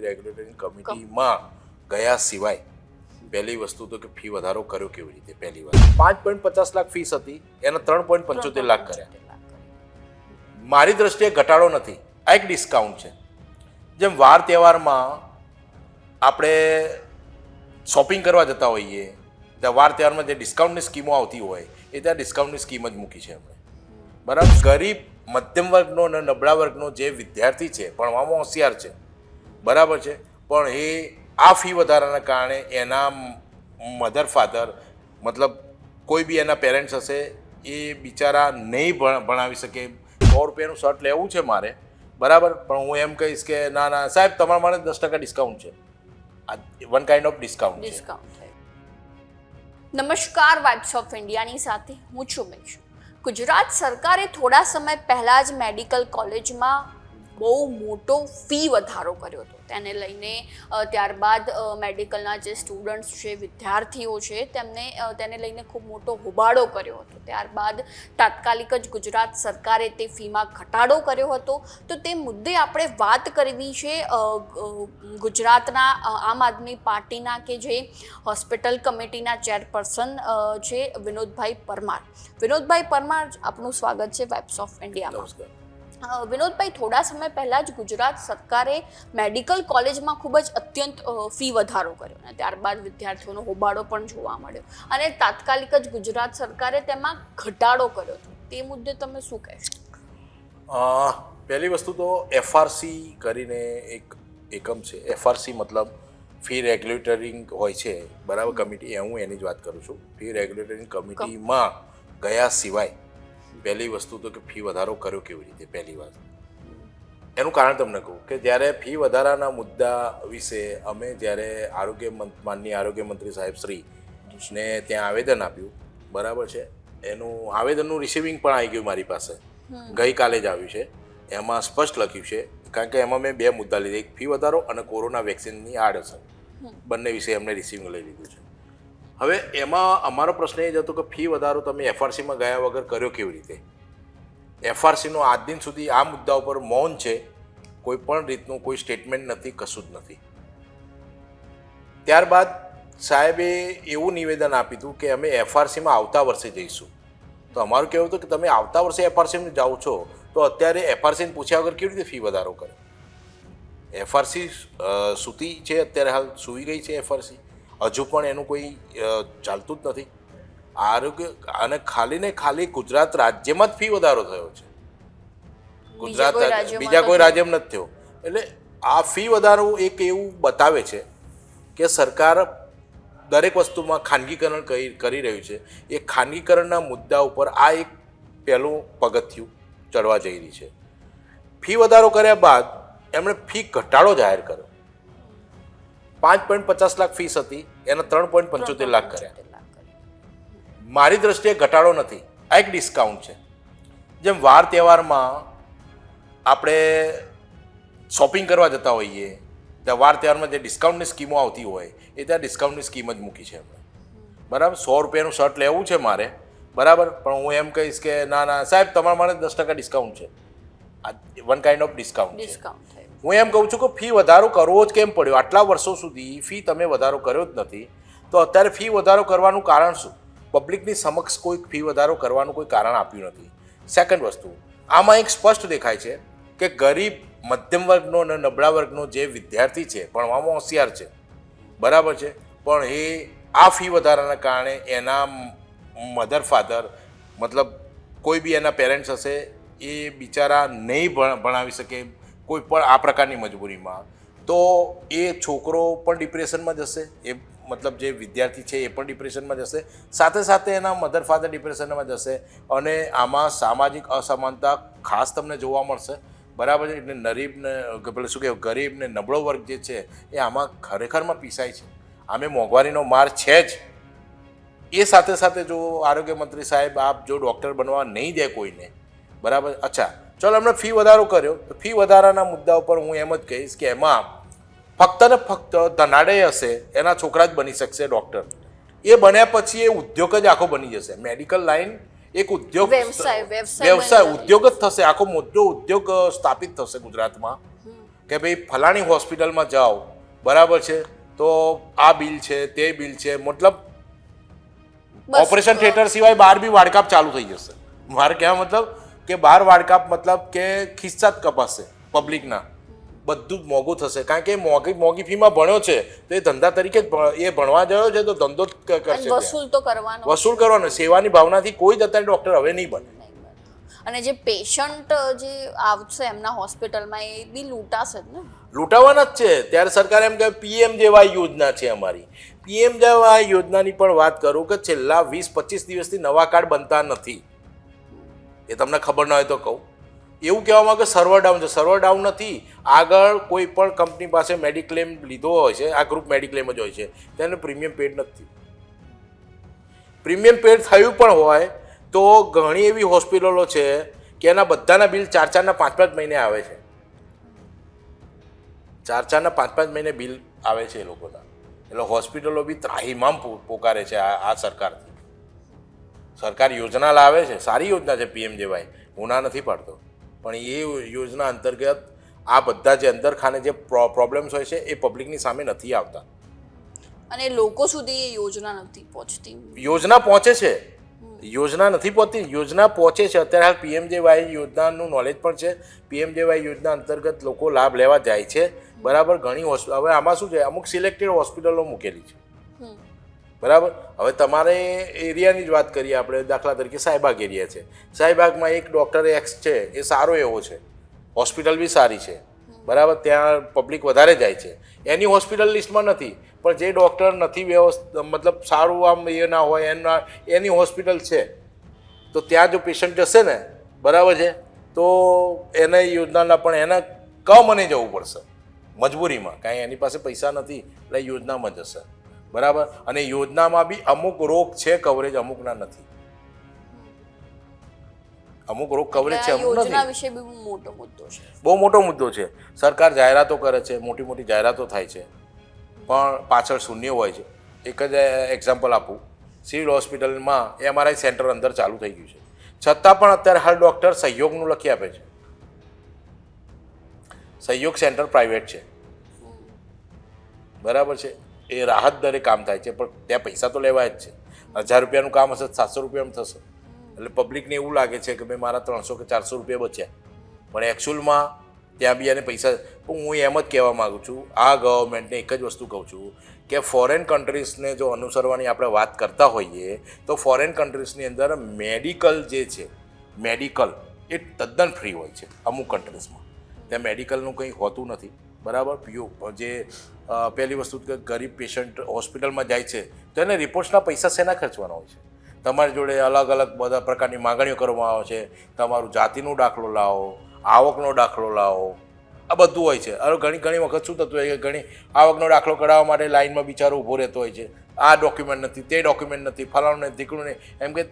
Regulatory કમિટીમાં ગયા સિવાય પહેલી વસ્તુ તો કે ફી વધારો કર્યો કેવી રીતે? પહેલી વાત 5.50 લાખ ફીસ હતી, એના 3.75 લાખ કર્યા. મારી દ્રષ્ટિએ ઘટાડો નથી, આ એક ડિસ્કાઉન્ટ છે. જેમ વાર તહેવારમાં આપણે શોપિંગ કરવા જતા હોઈએ ત્યાં વાર તહેવારમાં જે ડિસ્કાઉન્ટની સ્કીમો આવતી હોય એ ત્યાં ડિસ્કાઉન્ટની સ્કીમ જ મૂકી છે એમણે. બરાબર. ગરીબ મધ્યમ વર્ગનો અને નબળા વર્ગનો જે વિદ્યાર્થી છે ભણવામાં હોશિયાર છે, બરાબર છે, પણ એ આ ફી વધારાના કારણે એના મધર ફાધર મતલબ કોઈ બી એના પેરેન્ટ્સ હશે એ બિચારા નહીં ભણાવી શકે. 100 રૂપિયાનું શર્ટ લેવું છે મારે, બરાબર, પણ હું એમ કહીશ કે ના ના સાહેબ તમારા માટે 10% ડિસ્કાઉન્ટ છે. આ વન કાઇન્ડ ઓફ ડિસ્કાઉન્ટ છે. નમસ્કાર, વાઇબ્સ ઓફ ઇન્ડિયાની સાથે હું છું મેક્ષુ. ગુજરાત સરકારે થોડા સમય પહેલા જ મેડિકલ કોલેજમાં બહુ મોટો ફી વધારો કર્યો હતો. તેને લઈને ત્યારબાદ મેડિકલના જે સ્ટુડન્ટ્સ છે, વિદ્યાર્થીઓ છે, તેને લઈને ખૂબ મોટો હોબાળો કર્યો હતો. ત્યારબાદ તાત્કાલિક જ ગુજરાત સરકારે તે ફીમાં ઘટાડો કર્યો હતો. તો તે મુદ્દે આપણે વાત કરવી છે ગુજરાતના આમ આદમી પાર્ટીના કે જે હોસ્પિટલ કમિટીના ચેરપર્સન છે વિનોદભાઈ પરમાર. વિનોદભાઈ પરમાર, આપનું સ્વાગત છે વાઇબ્સ ઓફ ઇન્ડિયામાં. વિનોદભાઈ, થોડા સમય પહેલાં જ ગુજરાત સરકારે મેડિકલ કોલેજમાં ખૂબ જ અત્યંત ફી વધારો કર્યો અને ત્યારબાદ વિદ્યાર્થીઓનો હોબાળો પણ જોવા મળ્યો અને તાત્કાલિક જ ગુજરાત સરકારે તેમાં ઘટાડો કર્યો હતો. તે મુદ્દે તમે શું કહેશો? પહેલી વસ્તુ તો એફઆરસી કરીને એક એકમ છે. એફઆરસી મતલબ ફી રેગ્યુલેટરિંગ હોય છે, બરાબર, કમિટી. હું એની જ વાત કરું છું. ફી રેગ્યુલેટરિંગ કમિટીમાં ગયા સિવાય પહેલી વસ્તુ તો કે ફી વધારો કર્યો કેવી રીતે? પહેલી વાત. એનું કારણ તમને કહું કે જ્યારે ફી વધારાના મુદ્દા વિશે અમે જ્યારે માનનીય આરોગ્ય મંત્રી સાહેબ શ્રીને ત્યાં આવેદન આપ્યું, બરાબર છે, એનું આવેદનનું રિસીવિંગ પણ આવી ગયું મારી પાસે, ગઈકાલે જ આવ્યું છે. એમાં સ્પષ્ટ લખ્યું છે, કારણ કે એમાં મેં 2 મુદ્દા લીધા, એક ફી વધારો અને કોરોના વેક્સિનની આડઅસર, બંને વિશે એમને રિસીવિંગ લઈ લીધું છે. હવે એમાં અમારો પ્રશ્ન એ જ હતો કે ફી વધારો તમે એફઆરસીમાં ગયા વગર કર્યો કેવી રીતે? એફઆરસીનો આજ દિન સુધી આ મુદ્દા ઉપર મૌન છે, કોઈ પણ રીતનું કોઈ સ્ટેટમેન્ટ નથી, કશું જ નથી. ત્યારબાદ સાહેબે એવું નિવેદન આપ્યું હતું કે અમે એફઆરસીમાં આવતા વર્ષે જઈશું. તો અમારું કહેવું હતું કે તમે આવતા વર્ષે એફઆરસીમાં જાઓ છો તો અત્યારે એફઆરસીને પૂછ્યા વગર કેવી રીતે ફી વધારો કરે? એફઆરસી સૂતી છે, અત્યારે હાલ સૂઈ ગઈ છે એફઆરસી, હજુ પણ એનું કોઈ ચાલતું જ નથી. આરોગ્ય અને ખાલી ને ખાલી ગુજરાત રાજ્યમાં જ ફી વધારો થયો છે. ગુજરાત બીજા કોઈ રાજ્યમાં નથી થયો. એટલે આ ફી વધારો એક એવું બતાવે છે કે સરકાર દરેક વસ્તુમાં ખાનગીકરણ કરી રહ્યું છે. એ ખાનગીકરણના મુદ્દા ઉપર આ એક પહેલું પગથિયું ચડવા જઈ રહી છે. ફી વધારો કર્યા બાદ એમણે ફી ઘટાડો જાહેર કર્યો. 5.50 લાખ ફીસ હતી, એના 3.75 લાખ કર્યા. મારી દ્રષ્ટિએ ઘટાડો નથી, આ એક ડિસ્કાઉન્ટ છે. જેમ વાર તહેવારમાં આપણે શોપિંગ કરવા જતા હોઈએ ત્યાં વાર તહેવારમાં જે ડિસ્કાઉન્ટની સ્કીમો આવતી હોય એ ત્યાં ડિસ્કાઉન્ટની સ્કીમ જ મૂકી છે એમણે, બરાબર. 100 રૂપિયાનું શર્ટ લેવું છે મારે, બરાબર, પણ હું એમ કહીશ કે ના ના સાહેબ તમારા માટે 10% ડિસ્કાઉન્ટ છે. આ વન કાઇન્ડ ઓફ ડિસ્કાઉન્ટ છે. હું એમ કહું છું કે ફી વધારો કરવો જ કેમ પડ્યો? આટલા વર્ષો સુધી ફી તમે વધારો કર્યો જ નથી, તો અત્યારે ફી વધારો કરવાનું કારણ શું? પબ્લિકની સમક્ષ કોઈ ફી વધારો કરવાનું કોઈ કારણ આપ્યું નથી. સેકન્ડ વસ્તુ, આમાં એક સ્પષ્ટ દેખાય છે કે ગરીબ મધ્યમ વર્ગનો અને નબળા વર્ગનો જે વિદ્યાર્થી છે ભણવામાં હોશિયાર છે, બરાબર છે, પણ એ આ ફી વધારાના કારણે એના મધર ફાધર મતલબ કોઈ બી એના પેરેન્ટ્સ હશે એ બિચારા નહીં ભણાવી શકે કોઈ પણ આ પ્રકારની મજબૂરીમાં, તો એ છોકરો પણ ડિપ્રેશનમાં જશે, એ મતલબ જે વિદ્યાર્થી છે એ પણ ડિપ્રેશનમાં જશે, સાથે સાથે એના મધર ફાધર ડિપ્રેશનમાં જશે અને આમાં સામાજિક અસમાનતા ખાસ તમને જોવા મળશે, બરાબર છે. એટલે પેલું શું કહેવાય, ગરીબ ને નબળો વર્ગ જે છે એ આમાં ખરેખરમાં પીસાય છે. આમે મોંઘવારીનો માર છે જ. એ સાથે સાથે જો આરોગ્ય મંત્રી સાહેબ આપ જો ડૉક્ટર બનવા નહીં દે કોઈને, બરાબર, અચ્છા ચાલો એમણે ફી વધારો કર્યો, તો ફી વધારાના મુદ્દા ઉપર હું એમ જ કહીશ કે એમાં ફક્ત ને ફક્ત ધનાડે હશે એના છોકરા જ બની શકશે ડૉક્ટર. એ બન્યા પછી એ ઉદ્યોગ જ આખો બની જશે. મેડિકલ લાઈન એક ઉદ્યોગ, વ્યવસાય ઉદ્યોગ જ થશે, આખો મોટો ઉદ્યોગ સ્થાપિત થશે ગુજરાતમાં, કે ભાઈ ફલાણી હોસ્પિટલમાં જાઓ, બરાબર છે, તો આ બિલ છે, તે બિલ છે, મતલબ બસ, ઓપરેશન થિયેટર સિવાય બહાર બી વાડકાપ ચાલુ થઈ જશે. મારે કહેવા મતલબ કે બહાર વાડકાપ મતલબ કે ખિસ્સા જ કપાશે પબ્લિકના, બધું જ મોંઘું થશે. કારણ કે મોંઘી ફીમાં ભણ્યો છે તો એ ધંધા તરીકે એ ભણવા ગયો છે તો ધંધો જ કરશે ત્યાં. વસૂલ તો કરવાનો વસૂલ કરવાનો. સેવાની ભાવનાથી કોઈ જ અત્યારે ડૉક્ટર હવે નહીં બને. અને જે પેશન્ટ જે આવશે એમના હોસ્પિટલમાં એ બી લૂંટાશે જ ને. લૂંટાવાના જ છે. ત્યારે સરકાર એમ કે પીએમજેવાય યોજના છે અમારી. પીએમજેવાય યોજનાની પણ વાત કરું કે છેલ્લા 20-25 દિવસથી નવા કાર્ડ બનતા નથી. એ તમને ખબર ન હોય તો કહું. એવું કહેવામાં કે સર્વર ડાઉન છે. સર્વર ડાઉન નથી. આગળ કોઈ પણ કંપની પાસે મેડિક્લેમ લીધો હોય છે, આ ગ્રુપ મેડિક્લેમ જ હોય છે, તેને પ્રીમિયમ પેડ નથી. પ્રીમિયમ પેડ થયું પણ હોય તો ઘણી એવી હોસ્પિટલો છે કે એના બધાના બિલ 4-4 ના 5-5 મહિને આવે છે. 4-4 ના 5-5 મહિને બિલ આવે છે એ લોકોના. એટલે હોસ્પિટલો બી ત્રાહિમામ પોકારે છે આ સરકારથી. સરકાર યોજના લાવે છે, સારી યોજના છે પીએમજેવાય, હું ના નથી પાડતો, પણ એ યોજના અંતર્ગત આ બધા જે અંદરખાને જે પ્રોબ્લેમ્સ હોય છે એ પબ્લિકની સામે નથી આવતા. અને લોકો સુધી એ યોજના નથી પહોંચતી. યોજના પહોંચે છે, યોજના નથી પહોંચતી, યોજના પહોંચે છે. અત્યારે હાલ પીએમજેવાય યોજનાનું નોલેજ પણ છે. પીએમજેવાય યોજના અંતર્ગત લોકો લાભ લેવા જાય છે, બરાબર. ઘણી હવે આમાં શું છે, અમુક સિલેક્ટેડ હોસ્પિટલો મૂકેલી છે, બરાબર. હવે તમારે એરિયાની જ વાત કરીએ આપણે, દાખલા તરીકે સાઈબાગ એરિયા છે. સાઈબાગમાં એક ડૉક્ટર એક્સ છે, એ સારો એવો છે, હોસ્પિટલ બી સારી છે, બરાબર. ત્યાં પબ્લિક વધારે જાય છે. એની હોસ્પિટલ લિસ્ટમાં નથી, પણ જે ડૉક્ટર નથી મતલબ સારું આમ એ ના હોય એની હોસ્પિટલ છે, તો ત્યાં જો પેશન્ટ જશે ને, બરાબર છે, તો એને યોજનાના પણ એને મને જવું પડશે મજબૂરીમાં, કાંઈ એની પાસે પૈસા નથી એટલે યોજનામાં જશે, બરાબર. અને યોજનામાં બી અમુક રોગ છે કવરેજ, અમુકના નથી. અમુક રોગ કવરેજ છે, અમુક યોજના નથી. વિશે બી મોટો મુદ્દો છે, બહુ મોટો મુદ્દો છે. સરકાર જાહેરાતો કરે છે, મોટી મોટી જાહેરાતો થાય છે, પણ પાછળ શૂન્ય હોય છે. એક જ એક્ઝામ્પલ આપું, સિવિલ હોસ્પિટલમાં MRI સેન્ટર અંદર ચાલુ થઈ ગયું છે, છતાં પણ અત્યારે હાલ ડૉક્ટર સહયોગનું લખી આપે છે. સહયોગ સેન્ટર પ્રાઇવેટ છે, બરાબર છે. એ રાહત દરે કામ થાય છે, પણ ત્યાં પૈસા તો લેવાય જ છે. 1000 રૂપિયાનું કામ હશે 700 રૂપિયામાં થશે. એટલે પબ્લિકને એવું લાગે છે કે ભાઈ મારા 300 કે 400 રૂપિયા બચ્યા, પણ એકચ્યુઅલમાં ત્યાં બી એને પૈસા. પણ હું એમ જ કહેવા માગું છું, આ ગવર્મેન્ટને એક જ વસ્તુ કહું છું કે ફોરેન કન્ટ્રીઝને જો અનુસરવાની આપણે વાત કરતા હોઈએ તો ફોરેન કન્ટ્રીઝની અંદર મેડિકલ જે છે, મેડિકલ એ તદ્દન ફ્રી હોય છે. અમુક કન્ટ્રીઝમાં ત્યાં મેડિકલનું કંઈ હોતું નથી, બરાબર. જે પહેલી વસ્તુ કે ગરીબ પેશન્ટ હોસ્પિટલમાં જાય છે તો એને રિપોર્ટ્સના પૈસા શેના ખર્ચવાના હોય છે? તમારી જોડે અલગ અલગ બધા પ્રકારની માગણીઓ કરવામાં આવે છે. તમારું જાતિનો દાખલો લાવો, આવકનો દાખલો લાવો, આ બધું હોય છે. હવે ઘણી વખત શું થતું હોય કે ઘણી આવકનો દાખલો કઢાવવા માટે લાઇનમાં બિચારો ઊભો રહેતો હોય છે. આ ડોક્યુમેન્ટ નથી, તે ડોક્યુમેન્ટ નથી, ફલાણું નહીં, ઢીકણું નહીં, એમ કે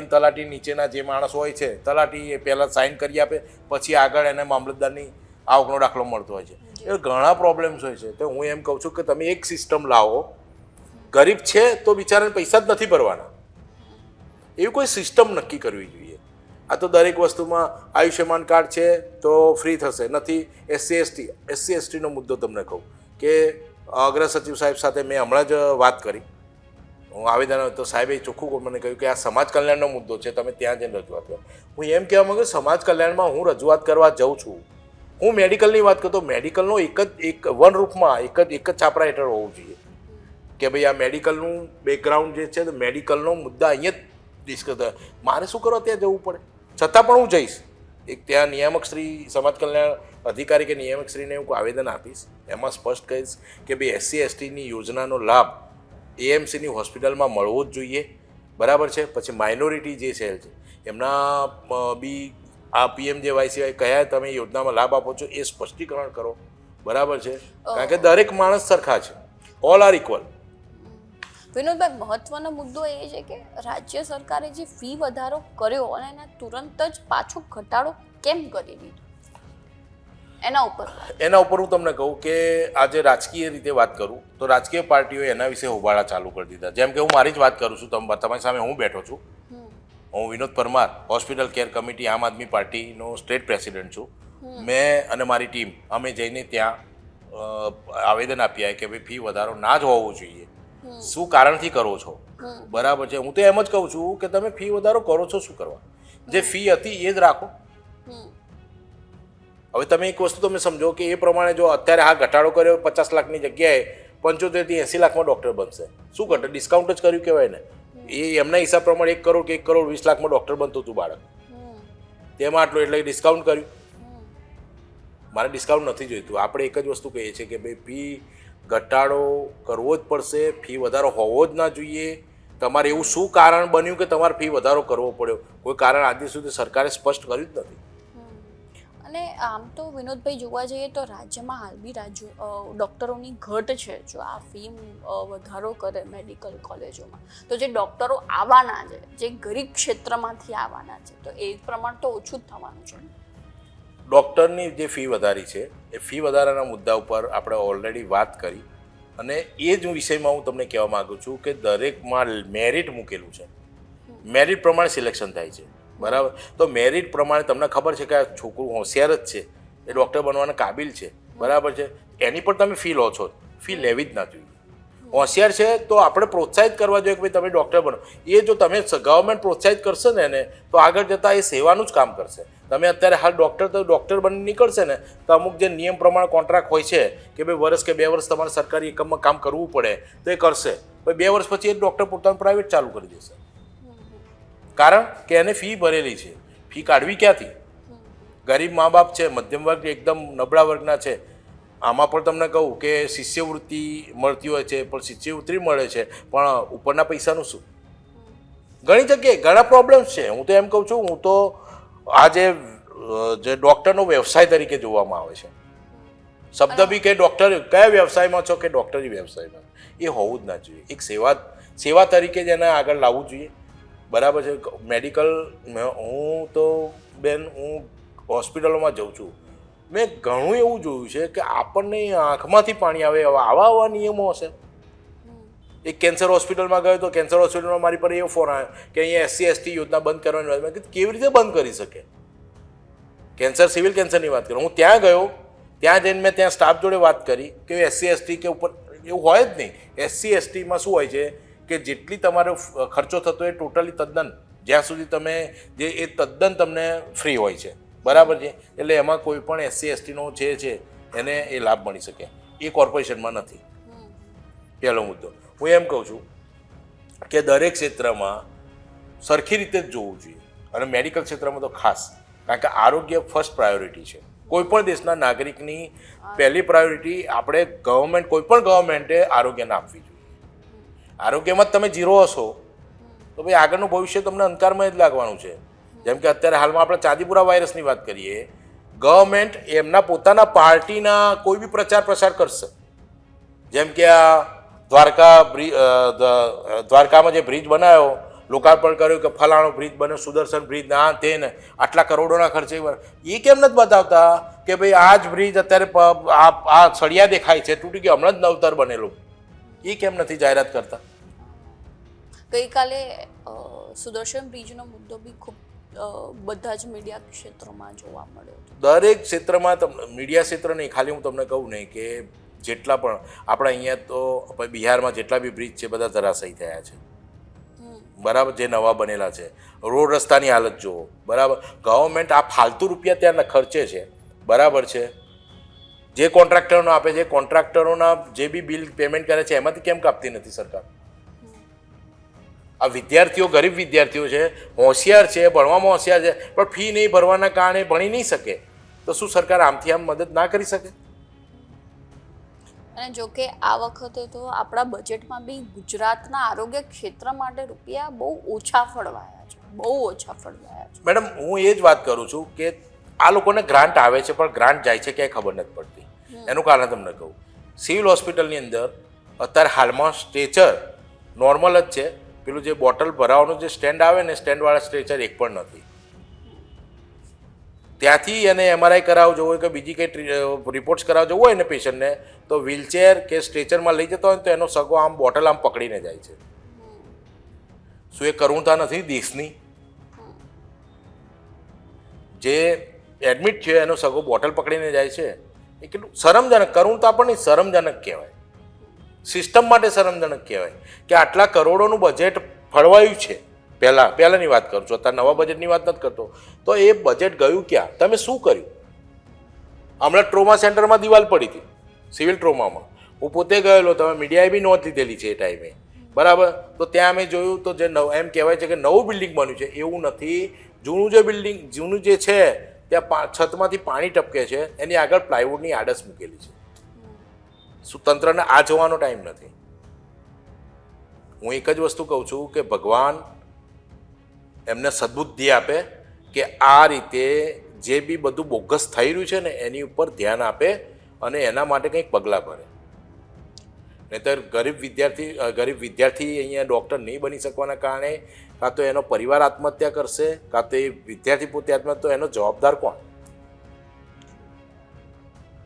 તલાટી નીચેના જે માણસ હોય છે, તલાટી એ પહેલાં સાઇન કરી આપે, પછી આગળ એને મામલતદારની આવકનો દાખલો મળતો હોય છે. એ ઘણા પ્રોબ્લેમ્સ હોય છે. તો હું એમ કહું છું કે તમે એક સિસ્ટમ લાવો, ગરીબ છે તો બિચારાને પૈસા જ નથી ભરવાના, એવી કોઈ સિસ્ટમ નક્કી કરવી જોઈએ. આ તો દરેક વસ્તુમાં આયુષ્યમાન કાર્ડ છે તો ફ્રી થશે, નથી SC STનો મુદ્દો તમને કહું કે અગ્ર સચિવ સાહેબ સાથે મેં હમણાં જ વાત કરી, હું આવેદન તો સાહેબે ચોખ્ખું મને કહ્યું કે આ સમાજ કલ્યાણનો મુદ્દો છે, તમે ત્યાં જઈને રજૂઆત કરો. હું એમ કહેવા માંગુ સમાજ કલ્યાણમાં હું રજૂઆત કરવા જાઉં છું. હું મેડિકલની વાત કરતો, મેડિકલનો એક વન રૂપમાં એક જ છાપરા હેઠળ હોવું જોઈએ કે ભાઈ આ મેડિકલનું બેકગ્રાઉન્ડ જે છે, તો મેડિકલનો મુદ્દા અહીંયા જ ડિસ્કસ થાય. મારે શું કરવા ત્યાં જવું પડે? છતાં પણ હું જઈશ. એક ત્યાં નિયામક શ્રી, સમાજ કલ્યાણ અધિકારી કે નિયામક શ્રીને હું આવેદન આપીશ, એમાં સ્પષ્ટ કહીશ કે ભાઈ SC STની યોજનાનો લાભ AMCની હોસ્પિટલમાં મળવો જ જોઈએ, બરાબર છે. પછી માઇનોરિટી જે સેલ છે એમના બી આ પીએમજેવાય સિવાય કયા તમે યોજનામાં લાભ આપો છો એ સ્પષ્ટીકરણ કરો, બરાબર છે. કારણ કે દરેક માણસ સરખા છે, ઓલ આર ઇક્વલ. વિનોદભાઈ, મહત્વનો મુદ્દો એ છે કે રાજ્ય સરકારે જે ફી વધારો કર્યો અને એના તુરંત જ પાછો ઘટાડો કેમ કરી દીધો, એના ઉપર હું તમને કહું કે આજે રાજકીય રીતે વાત કરું તો રાજકીય પાર્ટીઓએ એના વિશે હોબાળા ચાલુ કરી દીધા. જેમ કે હું મારી જ વાત કરું છું, તમારી સામે હું બેઠો છું, હું Vinod Parmar, hospital care committee, આમ આદમી પાર્ટીનો સ્ટેટ પ્રેસિડેન્ટ છું. મેં અને મારી ટીમ અમે જઈને ત્યાં આવેદન આપ્યા કે ભાઈ ફી વધારો ના જ હોવો જોઈએ, શું કારણથી કરો છો, બરાબર છે. હું તો એમ જ કહું છું કે તમે ફી વધારો કરો છો શું કરવા, જે ફી હતી એ જ રાખો. હવે તમે એક વસ્તુ તમે સમજો કે એ પ્રમાણે જો અત્યારે હા ઘટાડો કર્યો 50 લાખની જગ્યાએ 75 થી 80 લાખમાં ડૉક્ટર બનશે, શું ઘટે, ડિસ્કાઉન્ટ જ કર્યું કહેવાય ને. એ એમના હિસાબ પ્રમાણે 1 કરોડ કે 1 કરોડ 20 લાખમાં ડૉક્ટર બનતું હતું બાળક, તેમાં આટલું એટલે ડિસ્કાઉન્ટ કર્યું. મારે ડિસ્કાઉન્ટ નથી જોઈતું. આપણે એક જ વસ્તુ કહીએ છીએ કે ભાઈ ફી ઘટાડો કરવો જ પડશે, ફી વધારો હોવો જ ના જોઈએ. તમારે એવું શું કારણ બન્યું કે તમારે ફી વધારો કરવો પડ્યો? કોઈ કારણ આજ સુધી સરકારે સ્પષ્ટ કર્યું જ નથી. અને આમ તો વિનોદભાઈ જોવા જઈએ તો રાજ્યમાં હાલ બી ડૉક્ટરોની ઘટ છે. જો આ ફી વધારો કરે મેડિકલ કોલેજોમાં તો જે ડૉક્ટરો આવવાના છે, જે ગરીબ ક્ષેત્રમાંથી આવવાના છે, તો એ પ્રમાણ તો ઓછું જ થવાનું છે. ડૉક્ટરની જે ફી વધારી છે એ ફી વધારાના મુદ્દા ઉપર આપણે ઓલરેડી વાત કરી, અને એ જ વિષયમાં હું તમને કહેવા માગું છું કે દરેકમાં મેરિટ મૂકેલું છે, મેરિટ પ્રમાણે સિલેક્શન થાય છે, બરાબર. તો મેરિટ પ્રમાણે તમને ખબર છે કે આ છોકરું હોશિયાર જ છે, એ ડૉક્ટર બનવાના કાબિલ છે, બરાબર છે, એની પર તમે ફી લો છો, ફી લેવી જ ના જોઈએ. હોશિયાર છે તો આપણે પ્રોત્સાહિત કરવા જોઈએ કે ભાઈ તમે ડૉક્ટર બનો. એ જો તમે ગવર્મેન્ટ પ્રોત્સાહિત કરશે ને એને, તો આગળ જતાં એ સેવાનું જ કામ કરશે. તમે અત્યારે હાલ ડૉક્ટર બની નીકળશે ને તો અમુક જે નિયમ પ્રમાણે કોન્ટ્રાક્ટ હોય છે કે ભાઈ વર્ષ કે 2 વર્ષ તમારે સરકારી એકમમાં કામ કરવું પડે તો એ કરશે, પછી 2 વર્ષ પછી એ ડૉક્ટર પોતાનું પ્રાઇવેટ ચાલુ કરી દેશે. કારણ કે એને ફી ભરેલી છે, ફી કાઢવી ક્યાંથી? ગરીબ મા બાપ છે, મધ્યમ વર્ગ એકદમ નબળા વર્ગના છે. આમાં પણ તમને કહું કે શિષ્યવૃત્તિ મળતી હોય છે, પણ શિષ્યવૃત્તિ મળે છે પણ ઉપરના પૈસાનું શું? ઘણી જગ્યાએ ઘણા પ્રોબ્લેમ્સ છે. હું તો એમ કહું છું, હું તો આ જે ડૉક્ટરનો વ્યવસાય તરીકે જોવામાં આવે છે, શબ્દ બી કે ડૉક્ટર કયા વ્યવસાયમાં છો, કે ડૉક્ટરી વ્યવસાયમાં, એ હોવું જ ના જોઈએ. એક સેવા તરીકે જ એને આગળ લાવવું જોઈએ, બરાબર છે. મેડિકલ હું તો બેન હું હોસ્પિટલોમાં જઉં છું, મેં ઘણું એવું જોયું છે કે આપણને આંખમાંથી પાણી આવે આવા નિયમો હશે. એક કેન્સર હોસ્પિટલમાં ગયો તો કેન્સર હોસ્પિટલમાં મારી પર એવો ફોન આવ્યો કે અહીંયા SC/ST યોજના બંધ કરવાની વાત. મેં કીધું કેવી રીતે બંધ કરી શકે? કેન્સર, સિવિલ કેન્સરની વાત કરું. હું ત્યાં ગયો, ત્યાં જઈને મેં ત્યાં સ્ટાફ જોડે વાત કરી કે SC/ST કે ઉપર એવું હોય જ નહીં. SC/STમાં શું હોય છે કે જેટલી તમારો ખર્ચો થતો એ ટોટલી તદ્દન જ્યાં સુધી તમે જે એ તદ્દન તમને ફ્રી હોય છે, બરાબર છે. એટલે એમાં કોઈ પણ SC/STનો જે છે એને એ લાભ મળી શકે, એ કોર્પોરેશનમાં નથી. પહેલો મુદ્દો. હું એમ કહું છું કે દરેક ક્ષેત્રમાં સરખી રીતે જ જોવું જોઈએ, અને મેડિકલ ક્ષેત્રમાં તો ખાસ, કારણ કે આરોગ્ય ફર્સ્ટ પ્રાયોરિટી છે. કોઈ પણ દેશના નાગરિકની પહેલી પ્રાયોરિટી આપણે કોઈ પણ ગવર્મેન્ટે આરોગ્યને આપવી જોઈએ. આરોગ્યમાં જ તમે ઝીરો હશો તો ભાઈ આગળનું ભવિષ્ય તમને અંધકારમાં જ લાગવાનું છે. જેમ કે અત્યારે હાલમાં આપણે ચાંદીપુરા વાયરસની વાત કરીએ, ગવર્મેન્ટ એમના પોતાના પાર્ટીના કોઈ બી પ્રચાર કરશે. જેમ કે આ દ્વારકામાં જે બ્રિજ બનાવ્યો, લોકાર્પણ કર્યું કે ફલાણો બ્રિજ બન્યો, સુદર્શન બ્રિજ, ના તે ને આટલા કરોડોના ખર્ચે, એ કેમ નથી બતાવતા કે ભાઈ આ જ બ્રિજ અત્યારે આ સળિયા દેખાય છે, તૂટી ગયો, હમણાં જ નવતર બનેલું, એ કેમ નથી જાહેરાત કરતા? ગઈકાલે સુદર્શન બ્રિજનો મુદ્દો બી ખૂબ બધા જ મીડિયા ક્ષેત્રોમાં જોવા મળ્યો હતો. દરેક ક્ષેત્રમાં મીડિયા ક્ષેત્ર નહીં, ખાલી હું તમને કહું નહીં કે જેટલા પણ આપણે અહીંયા તો બિહારમાં જેટલા બી બ્રિજ છે બધા ધરાશાયી થયા છે, બરાબર, જે નવા બનેલા છે. રોડ રસ્તાની હાલત જુઓ, બરાબર. ગવર્મેન્ટ આ ફાલતુ રૂપિયા ત્યાં ખર્ચે છે, બરાબર છે. જે કોન્ટ્રાક્ટરોને આપે છે, કોન્ટ્રાક્ટરોના જે બી બિલ પેમેન્ટ કરે છે એમાંથી કેમ કાપતી નથી સરકાર? આ વિદ્યાર્થીઓ, ગરીબ વિદ્યાર્થીઓ છે, હોશિયાર છે, ભણવામાં હોશિયાર છે, પણ ફી નહીં ભરવાના કારણે ભણી નહીં શકે, તો શું સરકાર આમથી આમ મદદ ના કરી શકે? અને જો કે આ વખતે તો આપણા બજેટમાં બી ગુજરાતના આરોગ્ય ક્ષેત્ર માટે રૂપિયા બહુ ઓછા ફળવાયા છે, બહુ ઓછા ફળવાયા છે. મેડમ, હું એ જ વાત કરું છું કે આ લોકોને ગ્રાન્ટ આવે છે પણ ગ્રાન્ટ જાય છે ક્યાંય ખબર નથી પડતી. એનું કારણ તમને કહું, સિવિલ હોસ્પિટલની અંદર અત્યારે હાલમાં સ્ટ્રેચર નોર્મલ જ છે, પેલું જે બોટલ ભરાવાનું જે સ્ટેન્ડ આવે ને, સ્ટેન્ડવાળા સ્ટ્રેચર એક પણ નથી. ત્યાંથી એને MRI કરાવવું હોય કે બીજી કંઈ રિપોર્ટ્સ કરાવવા જવું હોય ને પેશન્ટને, તો વ્હીલચેર કે સ્ટ્રેચરમાં લઈ જતો હોય ને તો એનો સગો આમ બોટલ આમ પકડીને જાય છે. શું એ કરુણતા નથી દેશની? જે એડમિટ છે એનો સગો બોટલ પકડીને જાય છે એ કેટલું શરમજનક. કરું તો આપણને શરમજનક કહેવાય, સિસ્ટમ માટે શરમજનક કહેવાય કે આટલા કરોડોનું બજેટ ફળવાયું છે. પહેલાંની વાત કરું છું, અત્યારે નવા બજેટની વાત નથી કરતો. તો એ બજેટ ગયું ક્યાં? તમે શું કર્યું? હમણાં ટ્રોમા સેન્ટરમાં દિવાલ પડી હતી, સિવિલ ટ્રોમામાં હું પોતે ગયેલો, તમે મીડિયાએ બી નોંધ લીધેલી છે એ ટાઈમે, બરાબર? તો ત્યાં અમે જોયું તો જે એમ કહેવાય છે કે નવું બિલ્ડિંગ બન્યું છે, એવું નથી. જૂનું જે છે ત્યાં છતમાંથી પાણી ટપકે છે, એની આગળ પ્લાયવુડની આડસ મૂકેલી છે. શું તંત્રને આ જોવાનો ટાઈમ નથી? હું એક જ વસ્તુ કહું છું કે ભગવાન એમને સદબુદ્ધિ આપે કે આ રીતે જે બી બધું બોગસ થઈ રહ્યું છે ને એની ઉપર ધ્યાન આપે અને એના માટે કંઈક પગલાં ભરે. નહીંતર ગરીબ વિદ્યાર્થી અહીંયા ડૉક્ટર નહીં બની શકવાના કારણે કાં તો એનો પરિવાર આત્મહત્યા કરશે, કાં તો એ વિદ્યાર્થી પોતે આત્મહત્યા, તો એનો જવાબદાર કોણ?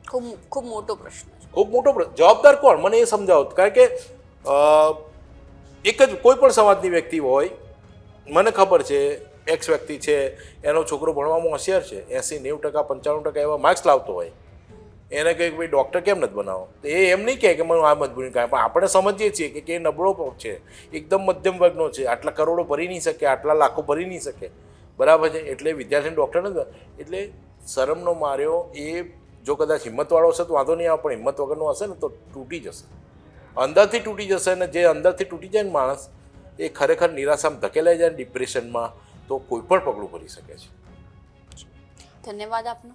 ખૂબ મોટો પ્રશ્ન છે. ખૂબ મોટો જવાબદાર કોણ? મને એ સમજાવો. કારણ કે એક જ કોઈ પણ સમાજની વ્યક્તિ હોય, મને ખબર છે એક્સ વ્યક્તિ છે, એનો છોકરો ભણવામાં હોશિયાર છે, 80-90%, 95% એવા માર્ક્સ લાવતો હોય, એને કહે કે ભાઈ ડૉક્ટર કેમ નથી બનાવો? તો એ એમ નહીં કહે કે મને આ મજબૂરી કાંઈ, પણ આપણે સમજીએ છીએ કે એ નબળો છે, એકદમ મધ્યમ વર્ગનો છે, આટલા કરોડો ભરી નહીં શકે, આટલા લાખો ભરી નહીં શકે, બરાબર છે? એટલે વિદ્યાર્થીને ડૉક્ટર નથી. એટલે શરમનો માર્યો એ જો કદાચ હિંમતવાળો હશે તો વાંધો નહીં આવે, પણ હિંમત વગરનો હશે ને તો તૂટી જશે, અંદરથી તૂટી જશે. અને જે અંદરથી તૂટી જાય ને માણસ, એ ખરેખર નિરાશામાં ધકેલાઈ જાય ને ડિપ્રેશનમાં, તો કોઈ પણ પગલું ભરી શકે છે. ધન્યવાદ આપનો.